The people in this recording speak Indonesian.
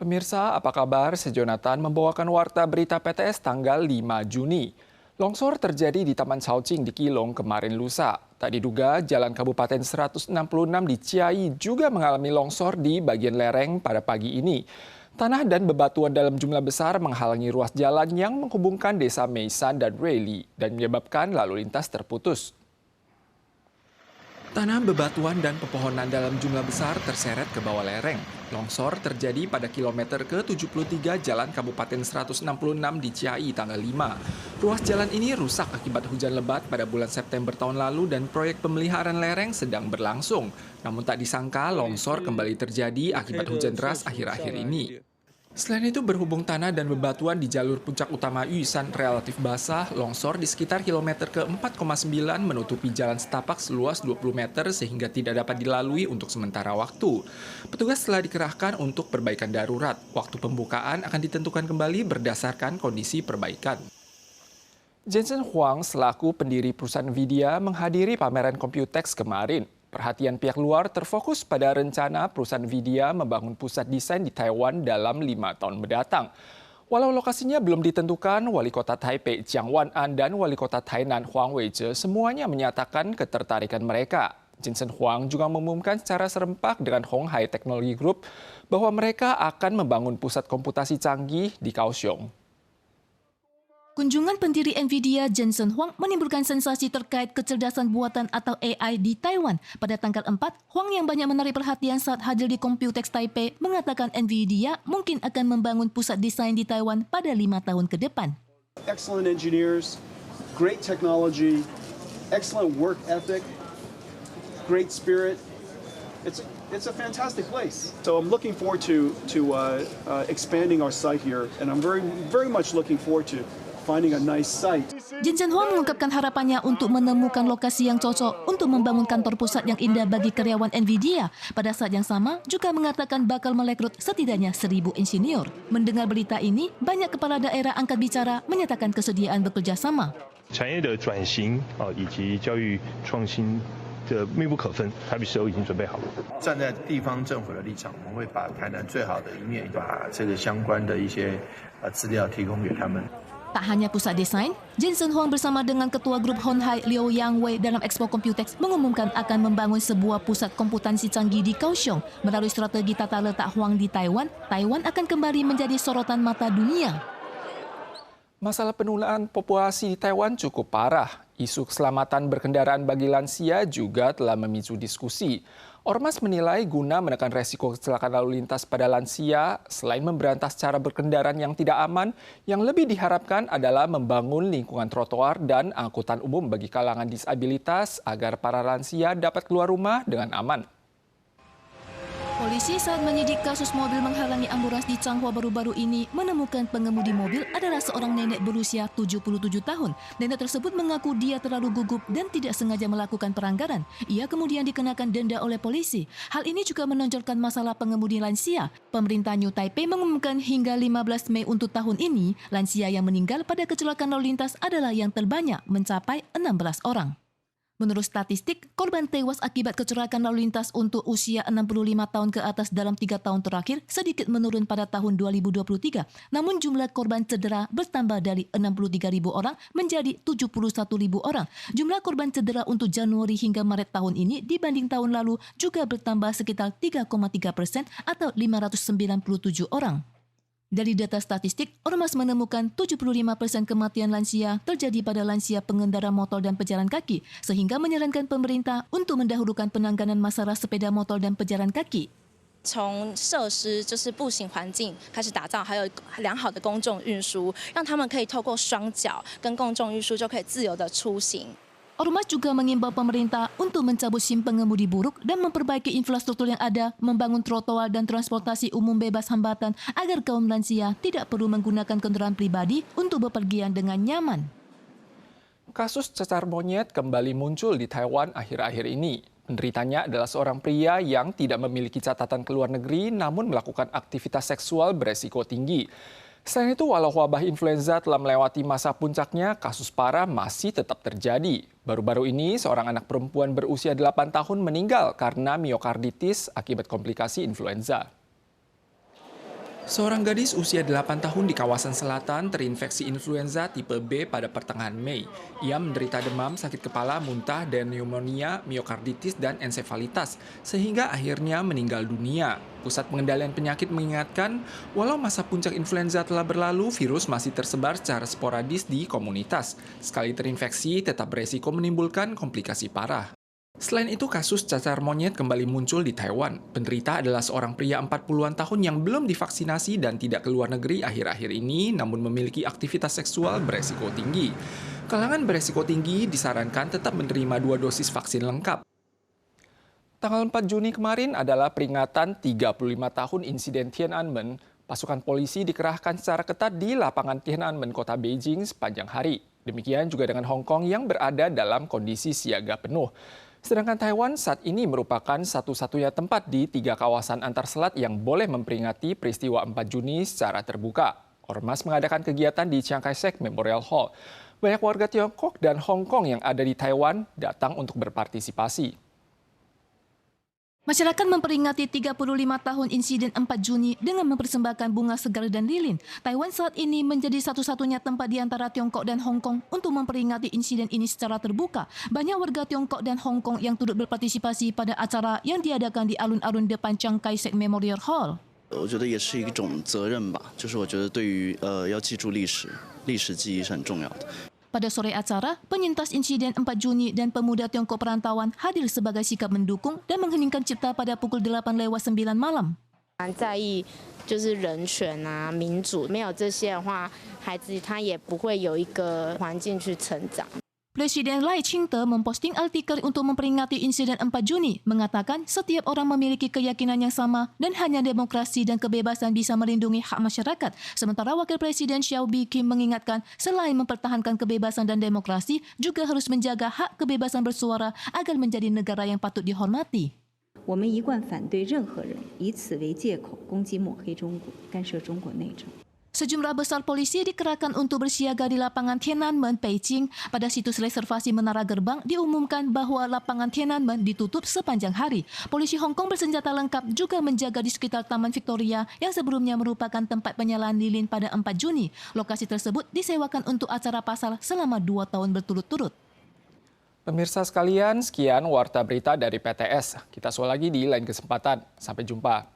Pemirsa, apa kabar? Sejonathan membawakan warta berita PTS tanggal 5 Juni. Longsor terjadi di Taman Caojing di Kilong kemarin lusa. Tak diduga, Jalan Kabupaten 166 di Ciai juga mengalami longsor di bagian lereng pada pagi ini. Tanah dan bebatuan dalam jumlah besar menghalangi ruas jalan yang menghubungkan desa Meisan dan Weili dan menyebabkan lalu lintas terputus. Tanah, bebatuan, dan pepohonan dalam jumlah besar terseret ke bawah lereng. Longsor terjadi pada kilometer ke-73 Jalan Kabupaten 166 di Ciai tanggal 5. Ruas jalan ini rusak akibat hujan lebat pada bulan September tahun lalu dan proyek pemeliharaan lereng sedang berlangsung. Namun tak disangka longsor kembali terjadi akibat hujan deras akhir-akhir ini. Selain itu, berhubung tanah dan bebatuan di jalur puncak utama Yuisan relatif basah, longsor di sekitar kilometer ke-4,9 menutupi jalan setapak seluas 20 meter sehingga tidak dapat dilalui untuk sementara waktu. Petugas telah dikerahkan untuk perbaikan darurat. Waktu pembukaan akan ditentukan kembali berdasarkan kondisi perbaikan. Jensen Huang selaku pendiri perusahaan Nvidia menghadiri pameran Computex kemarin. Perhatian pihak luar terfokus pada rencana perusahaan Nvidia membangun pusat desain di Taiwan dalam 5 tahun mendatang. Walau lokasinya belum ditentukan, Wali Kota Taipei Jiang Wan'an dan Wali Kota Tainan Huang Weizhe semuanya menyatakan ketertarikan mereka. Jensen Huang juga mengumumkan secara serempak dengan Hong Hai Technology Group bahwa mereka akan membangun pusat komputasi canggih di Kaohsiung. Kunjungan pendiri Nvidia Jensen Huang menimbulkan sensasi terkait kecerdasan buatan atau AI di Taiwan. Pada tanggal 4, Huang yang banyak menarik perhatian saat hadir di Computex Taipei mengatakan Nvidia mungkin akan membangun pusat desain di Taiwan pada 5 tahun ke depan. Excellent engineers, great technology, excellent work ethic, great spirit. It's a fantastic place. So I'm looking forward to expanding our site here, and I'm very much looking forward to finding a nice site. Jensen Huang mengungkapkan harapannya untuk menemukan lokasi yang cocok untuk membangun kantor pusat yang indah bagi karyawan Nvidia. Pada saat yang sama, juga mengatakan bakal merekrut setidaknya 1.000 insinyur. Mendengar berita ini, banyak kepala daerah angkat bicara menyatakan kesediaan bekerja sama. 产业的转型以及教育创新的密不可分，台北市都已经准备好了。站在地方政府的立场，我们会把台南最好的一面，把这个相关的一些资料提供给他们。 Tak hanya pusat desain, Jensen Huang bersama dengan Ketua Grup Hon Hai Liu Yangwei dalam Expo Computex mengumumkan akan membangun sebuah pusat komputansi canggih di Kaohsiung. Melalui strategi tata letak Huang di Taiwan, Taiwan akan kembali menjadi sorotan mata dunia. Masalah penularan populasi di Taiwan cukup parah. Isu keselamatan berkendaraan bagi lansia juga telah memicu diskusi. Ormas menilai guna menekan resiko kecelakaan lalu lintas pada lansia, selain memberantas cara berkendaraan yang tidak aman, yang lebih diharapkan adalah membangun lingkungan trotoar dan angkutan umum bagi kalangan disabilitas agar para lansia dapat keluar rumah dengan aman. Polisi saat menyidik kasus mobil menghalangi ambulans di Changhua baru-baru ini menemukan pengemudi mobil adalah seorang nenek berusia 77 tahun. Nenek tersebut mengaku dia terlalu gugup dan tidak sengaja melakukan pelanggaran. Ia kemudian dikenakan denda oleh polisi. Hal ini juga menonjolkan masalah pengemudi lansia. Pemerintah New Taipei mengumumkan hingga 15 Mei untuk tahun ini, lansia yang meninggal pada kecelakaan lalu lintas adalah yang terbanyak, mencapai 16 orang. Menurut statistik, korban tewas akibat kecelakaan lalu lintas untuk usia 65 tahun ke atas dalam 3 tahun terakhir sedikit menurun pada tahun 2023. Namun jumlah korban cedera bertambah dari 63.000 orang menjadi 71.000 orang. Jumlah korban cedera untuk Januari hingga Maret tahun ini dibanding tahun lalu juga bertambah sekitar 3,3% atau 597 orang. Dari data statistik, Ormas menemukan 75% kematian lansia terjadi pada lansia pengendara motor dan pejalan kaki, sehingga menyarankan pemerintah untuk mendahulukan penanganan masalah sepeda motor dan pejalan kaki. 从设施就是步行环境开始打造，还有良好的公众运输，让他们可以透过双脚跟公众运输就可以自由的出行。 Ormas juga mengimbau pemerintah untuk mencabut SIM pengemudi buruk dan memperbaiki infrastruktur yang ada, membangun trotoar dan transportasi umum bebas hambatan agar kaum lansia tidak perlu menggunakan kendaraan pribadi untuk bepergian dengan nyaman. Kasus cacar monyet kembali muncul di Taiwan akhir-akhir ini. Penderitanya adalah seorang pria yang tidak memiliki catatan ke luar negeri namun melakukan aktivitas seksual beresiko tinggi. Selain itu, walau wabah influenza telah melewati masa puncaknya, kasus parah masih tetap terjadi. Baru-baru ini, seorang anak perempuan berusia 8 tahun meninggal karena miokarditis akibat komplikasi influenza. Seorang gadis usia 8 tahun di kawasan selatan terinfeksi influenza tipe B pada pertengahan Mei. Ia menderita demam, sakit kepala, muntah, dan pneumonia, miokarditis, dan ensefalitas, sehingga akhirnya meninggal dunia. Pusat Pengendalian Penyakit mengingatkan, walau masa puncak influenza telah berlalu, virus masih tersebar secara sporadis di komunitas. Sekali terinfeksi, tetap beresiko menimbulkan komplikasi parah. Selain itu, kasus cacar monyet kembali muncul di Taiwan. Penderita adalah seorang pria 40-an tahun yang belum divaksinasi dan tidak keluar negeri akhir-akhir ini, namun memiliki aktivitas seksual beresiko tinggi. Kalangan beresiko tinggi disarankan tetap menerima 2 dosis vaksin lengkap. Tanggal 4 Juni kemarin adalah peringatan 35 tahun insiden Tiananmen. Pasukan polisi dikerahkan secara ketat di lapangan Tiananmen, kota Beijing sepanjang hari. Demikian juga dengan Hong Kong yang berada dalam kondisi siaga penuh. Sedangkan Taiwan saat ini merupakan satu-satunya tempat di 3 kawasan antar selat yang boleh memperingati peristiwa 4 Juni secara terbuka. Ormas mengadakan kegiatan di Chiang Kai-shek Memorial Hall. Banyak warga Tiongkok dan Hong Kong yang ada di Taiwan datang untuk berpartisipasi. Masyarakat memperingati 35 tahun insiden 4 Juni dengan mempersembahkan bunga segar dan lilin. Taiwan saat ini menjadi satu-satunya tempat di antara Tiongkok dan Hong Kong untuk memperingati insiden ini secara terbuka. Banyak warga Tiongkok dan Hong Kong yang turut berpartisipasi pada acara yang diadakan di alun-alun depan Chiang Kai-shek Memorial Hall. 我觉得也是一种责任吧，就是我觉得对于要记住历史记忆是很重要的。 Pada sore acara, penyintas insiden 4 Juni dan pemuda Tiongkok perantauan hadir sebagai sikap mendukung dan mengheningkan cipta pada pukul 8:09 malam. 在意就是人权啊、民主，没有这些的话，孩子他也不会有一个环境去成长。 Presiden Lai Ching-te memposting artikel untuk memperingati insiden 4 Juni, mengatakan setiap orang memiliki keyakinan yang sama dan hanya demokrasi dan kebebasan bisa melindungi hak masyarakat. Sementara Wakil Presiden Xiao Bi-kim mengingatkan selain mempertahankan kebebasan dan demokrasi, juga harus menjaga hak kebebasan bersuara agar menjadi negara yang patut dihormati. 我们一贯反对任何人以此为借口攻击抹黑中国、干涉中国内政。 Sejumlah besar polisi dikerahkan untuk bersiaga di lapangan Tiananmen, Beijing. Pada situs reservasi Menara Gerbang diumumkan bahwa lapangan Tiananmen ditutup sepanjang hari. Polisi Hong Kong bersenjata lengkap juga menjaga di sekitar Taman Victoria yang sebelumnya merupakan tempat penyalaan lilin pada 4 Juni. Lokasi tersebut disewakan untuk acara pasar selama 2 tahun berturut-turut. Pemirsa sekalian, sekian Warta Berita dari PTS. Kita soal lagi di lain kesempatan. Sampai jumpa.